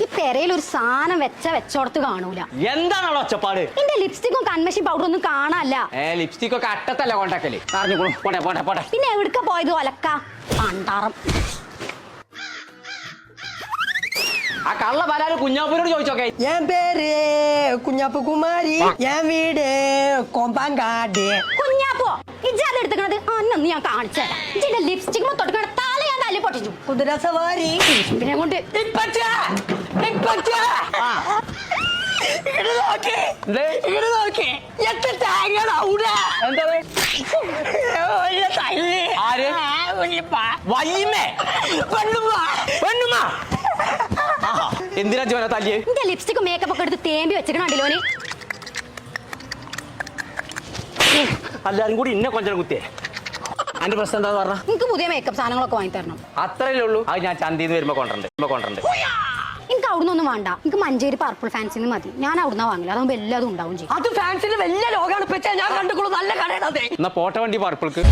ഈ പെരയിൽ ഒരു സാധനം വെച്ചോടത്ത് കാണൂല. എന്താണോ ഒച്ചപ്പാട്? എന്റെ ലിപ്സ്റ്റിക്കും കൺമഷി പൗഡർ ഒന്നും കാണാല്ല. ലിപ്സ്റ്റിക് ഒക്കെ അട്ടത്തല്ല കൊണ്ടാക്കല്. പോട്ടെ പോട്ടെ പോട്ടെ. പിന്നെ എവിടുക്ക പോയത് ഒലക്ക പണ്ടാറം. ആ കള്ള പലാല് കുഞ്ഞാപ്പൂരോട് ചോദിച്ചോക്കെ. എൻ പേര് കുഞ്ഞാപ്പു കുമാരി, ഞാൻ വീട് കൊമ്പാങ്കാട്. കുഞ്ഞാപ്പോ ഇജാതെ എടുത്തത് അന്നൊന്ന് ഞാൻ കാണിച്ചു തരാം. ഇജിന്റെ ലിപ്സ്റ്റിക് തൊട്ട് തല ഞാൻ തല്ലി പൊട്ടിച്ചു. കുതിര സവാരി പിന്നെ കൊണ്ട് എന്തിനാ ജോന തല്ലിയേ? എന്റെ ലിപ്സ്റ്റിക് മേക്കപ്പ് ഒക്കെ എടുത്ത് തേമ്പി വെച്ചിട്ടുണ്ടല്ലോന്. എല്ലാരും കൂടി ഇന്നെ കൊഞ്ചന കുത്തിയേ. അതിന്റെ പ്രശ്നം എന്താന്ന് പറഞ്ഞ? എനിക്ക് പുതിയ മേക്കപ്പ് സാധനങ്ങളൊക്കെ വാങ്ങി തരണം. അത്രയല്ലേ ഉള്ളൂ. അത് ഞാൻ ചന്തീന്ന് വരുമ്പോ കൊണ്ടുണ്ട്. എനിക്ക് അവിടുന്ന് ഒന്നും വേണ്ട. എനിക്ക് മഞ്ചേരി പർപ്പിൾ ഫാൻസിന്ന് മതി. ഞാൻ അവിടുന്ന് വാങ്ങില്ല. അതാകുമ്പോ എല്ലാതും ഉണ്ടാവും ചെയ്യും. അത് ഫാൻസിന് വലിയ ലോകാണ്. ഞാൻ കണ്ടുകൊള്ളു, നല്ല കടയാണ്. എന്നാ പോട്ട വണ്ടി പർപ്പിൾക്ക്.